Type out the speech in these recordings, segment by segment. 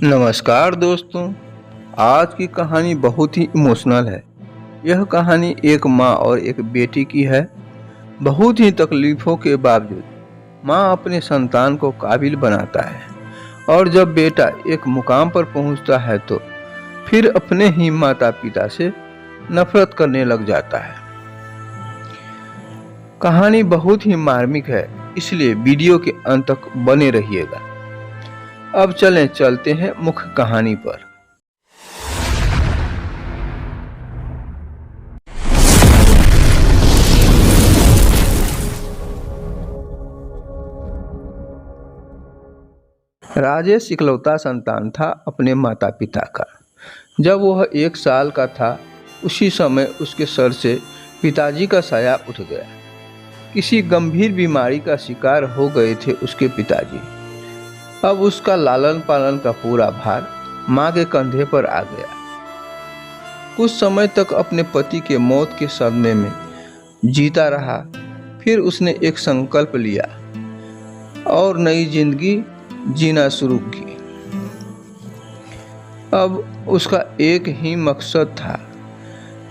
नमस्कार दोस्तों। आज की कहानी बहुत ही इमोशनल है। यह कहानी एक माँ और एक बेटी की है। बहुत ही तकलीफों के बावजूद माँ अपने संतान को काबिल बनाता है और जब बेटा एक मुकाम पर पहुंचता है तो फिर अपने ही माता पिता से नफरत करने लग जाता है। कहानी बहुत ही मार्मिक है, इसलिए वीडियो के अंत तक बने रहिएगा। अब चलते हैं मुख्य कहानी पर। राजेश इकलौता संतान था अपने माता पिता का। जब वह 1 साल का था, उसी समय उसके सर से पिताजी का साया उठ गया। किसी गंभीर बीमारी का शिकार हो गए थे उसके पिताजी। अब उसका लालन पालन का पूरा भार माँ के कंधे पर आ गया। कुछ समय तक अपने पति के मौत के सदमे में जीता रहा। फिर उसने एक संकल्प लिया और नई जिंदगी जीना शुरू की। अब उसका एक ही मकसद था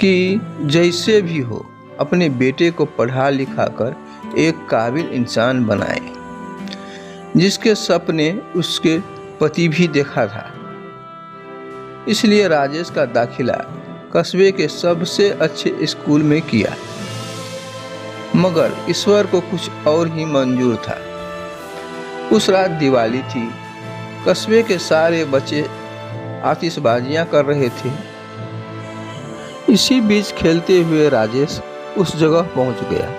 कि जैसे भी हो अपने बेटे को पढ़ा लिखा कर एक काबिल इंसान बनाए, जिसके सपने उसके पति भी देखा था। इसलिए राजेश का दाखिला कस्बे के सबसे अच्छे स्कूल में किया। मगर ईश्वर को कुछ और ही मंजूर था। उस रात दिवाली थी। कस्बे के सारे बच्चे आतिशबाजियां कर रहे थे। इसी बीच खेलते हुए राजेश उस जगह पहुंच गया।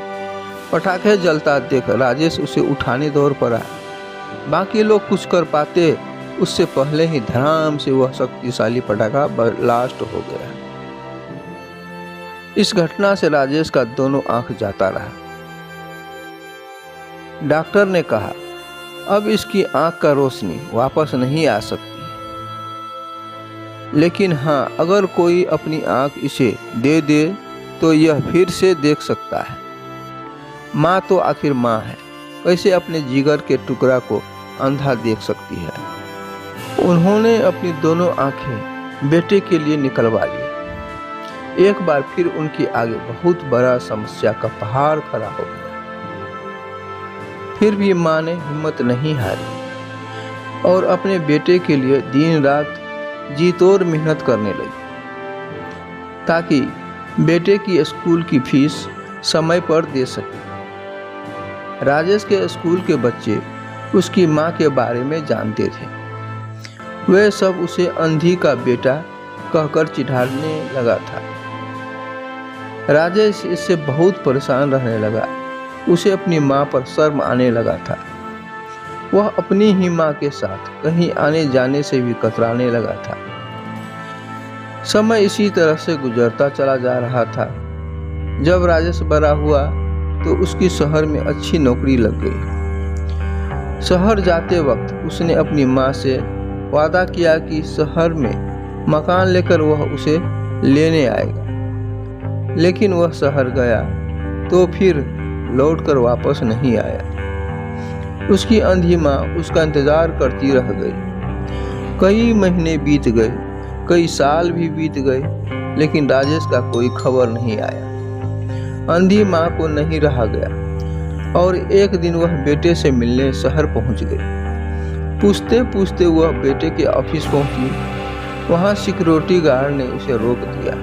पटाखे जलता देख राजेश उसे उठाने दौड़ पड़ा। बाकी लोग कुछ कर पाते उससे पहले ही धड़ाम से वह शक्तिशाली पटाखा ब्लास्ट हो गया। इस घटना से राजेश का दोनों आंख जाता रहा। डॉक्टर ने कहा अब इसकी आंख का रोशनी वापस नहीं आ सकती, लेकिन हाँ, अगर कोई अपनी आंख इसे दे दे तो यह फिर से देख सकता है। माँ तो आखिर माँ है, कैसे अपने जिगर के टुकड़ा को अंधा देख सकती है। उन्होंने अपनी दोनों आंखें बेटे के लिए निकलवा ली। एक बार फिर उनके आगे बहुत बड़ा समस्या का पहाड़ खड़ा हो गया। फिर भी माँ ने हिम्मत नहीं हारी और अपने बेटे के लिए दिन रात जी तोड़ मेहनत करने लगी ताकि बेटे की स्कूल की फीस समय पर दे सके। राजेश के स्कूल के बच्चे उसकी माँ के बारे में जानते थे। वे सब उसे अंधी का बेटा कहकर चिढ़ाने लगा था। राजेश इससे बहुत परेशान रहने लगा। उसे अपनी माँ पर शर्म आने लगा था। वह अपनी ही माँ के साथ कहीं आने जाने से भी कतराने लगा था। समय इसी तरह से गुजरता चला जा रहा था। जब राजेश बड़ा हुआ तो उसकी शहर में अच्छी नौकरी लग गई। शहर जाते वक्त उसने अपनी माँ से वादा किया कि शहर में मकान लेकर वह उसे लेने आएगा, लेकिन वह शहर गया तो फिर लौटकर वापस नहीं आया। उसकी अंधी माँ उसका इंतजार करती रह गई। कई महीने बीत गए, कई साल भी बीत गए, लेकिन राजेश का कोई खबर नहीं आया। अंधी माँ को नहीं रहा गया और एक दिन वह बेटे से मिलने शहर पहुंच गई। पूछते पूछते वह बेटे के ऑफिस पहुंची। वहां सिक्योरिटी गार्ड ने उसे रोक दिया।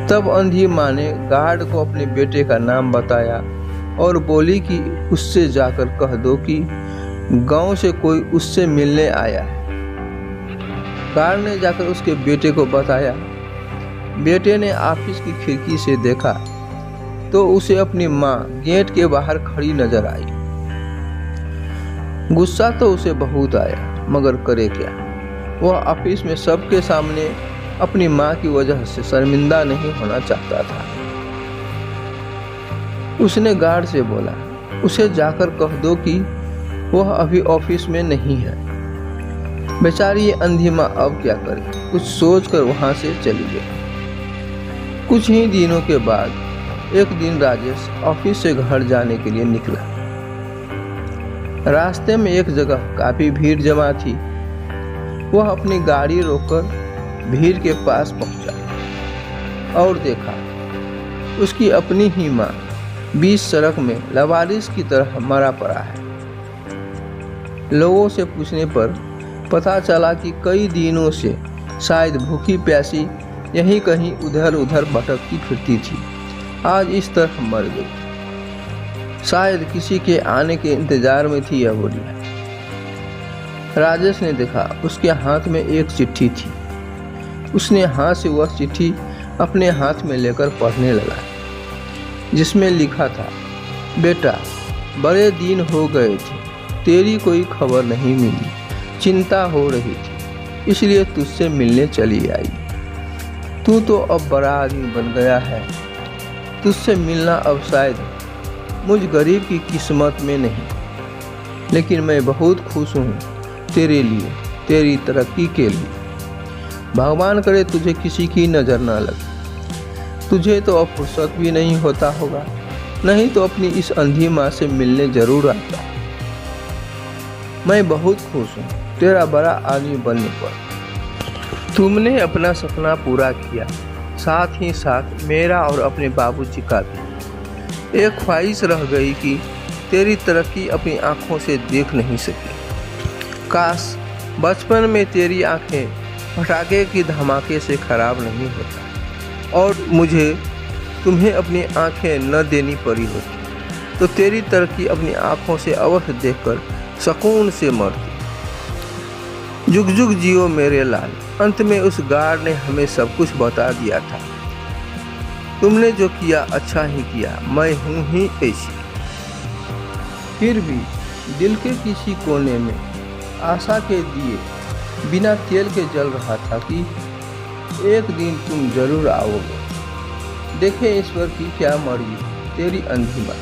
तब अंधी माँ ने गार्ड को अपने बेटे का नाम बताया और बोली कि उससे जाकर कह दो कि गांव से कोई उससे मिलने आया है। गार्ड ने जाकर उसके बेटे को बताया। बेटे ने ऑफिस की खिड़की से देखा तो उसे अपनी माँ गेट के बाहर खड़ी नजर आई। गुस्सा तो उसे बहुत आया, मगर करे क्या। वह ऑफिस में सबके सामने अपनी माँ की वजह से शर्मिंदा नहीं होना चाहता था। उसने गार्ड से बोला, उसे जाकर कह दो कि वह अभी ऑफिस में नहीं है। बेचारी ये अंधी माँ अब क्या करे, कुछ सोचकर वहां से चली गई। कुछ ही दिनों के बाद एक दिन राजेश ऑफिस से घर जाने के लिए निकला। रास्ते में एक जगह काफी भीड़ जमा थी। वह अपनी गाड़ी रोककर भीड़ के पास पहुंचा और देखा उसकी अपनी ही माँ बीच सड़क में लवारिस की तरह मरा पड़ा है। लोगों से पूछने पर पता चला कि कई दिनों से शायद भूखी प्यासी यहीं कहीं उधर उधर भटकती फिरती थी। आज इस तरह मर गई। शायद किसी के आने के इंतजार में थी यह बुढ़िया। राजेश ने देखा उसके हाथ में एक चिट्ठी थी। उसने हाथ से वह चिट्ठी अपने हाथ में लेकर पढ़ने लगा, जिसमें लिखा था, बेटा बड़े दिन हो गए थे, तेरी कोई खबर नहीं मिली, चिंता हो रही थी, इसलिए तुझसे मिलने चली आई। तू तो अब बड़ा आदमी बन गया है, तुझसे मिलना अब शायद मुझ गरीब की किस्मत में नहीं, लेकिन मैं बहुत खुश हूँ तेरे लिए, तेरी तरक्की के लिए। भगवान करे तुझे किसी की नज़र ना लगे। तुझे तो अब फुर्सत भी नहीं होता होगा, नहीं तो अपनी इस अंधी माँ से मिलने जरूर आता। मैं बहुत खुश हूँ तेरा बड़ा आदमी बनने पर। तुमने अपना सपना पूरा किया, साथ ही साथ मेरा और अपने बाबूजी का भी। एक ख्वाहिश रह गई कि तेरी तरक्की अपनी आँखों से देख नहीं सकी। काश बचपन में तेरी आँखें पटाखे की धमाके से खराब नहीं होता और मुझे तुम्हें अपनी आँखें न देनी पड़ी होती, तो तेरी तरक्की अपनी आँखों से अवश्य देखकर सुकून से मरती। जुग जुग जियो मेरे लाल। अंत में उस गार्ड ने हमें सब कुछ बता दिया था। तुमने जो किया अच्छा ही किया, मैं हूँ ही ऐसी। फिर भी दिल के किसी कोने में आशा के दिए बिना तेल के जल रहा था कि एक दिन तुम जरूर आओगे। देखे ईश्वर की क्या मर्जी, तेरी अंधी माँ।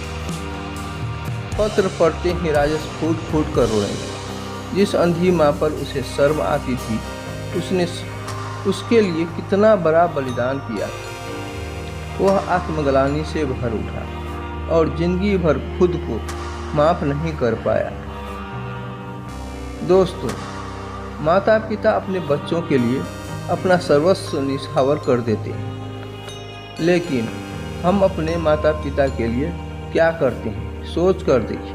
पत्र पढ़ते ही राजेश फूट फूट कर रोने। जिस अंधी माँ पर उसे शर्म आती थी, उसने उसके लिए कितना बड़ा बलिदान किया था। वह आत्मग्लानि से भर उठा और जिंदगी भर खुद को माफ नहीं कर पाया। दोस्तों, माता पिता अपने बच्चों के लिए अपना सर्वस्व निछावर कर देते हैं, लेकिन हम अपने माता पिता के लिए क्या करते हैं सोच कर देखिए।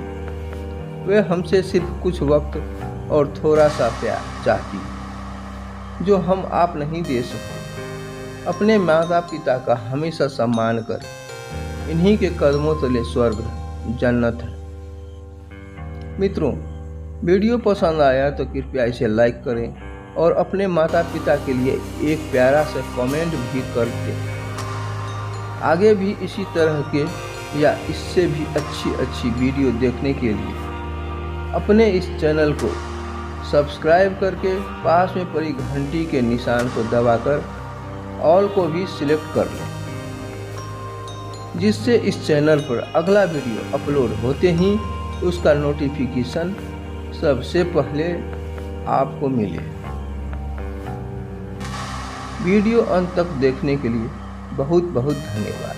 वे हमसे सिर्फ कुछ वक्त और थोड़ा सा प्यार चाहती है, जो हम आप नहीं दे सकते। अपने माता पिता का हमेशा सम्मान करें। इन्हीं के कदमों तले स्वर्ग जन्नत है। मित्रों, वीडियो पसंद आया तो कृपया इसे लाइक करें और अपने माता पिता के लिए एक प्यारा सा कमेंट भी कर दें। आगे भी इसी तरह के या इससे भी अच्छी वीडियो देखने के लिए अपने इस चैनल को सब्सक्राइब करके पास में पड़ी घंटी के निशान को दबाकर ऑल को भी सिलेक्ट कर लें, जिससे इस चैनल पर अगला वीडियो अपलोड होते ही उसका नोटिफिकेशन सबसे पहले आपको मिले। वीडियो अंत तक देखने के लिए बहुत बहुत धन्यवाद।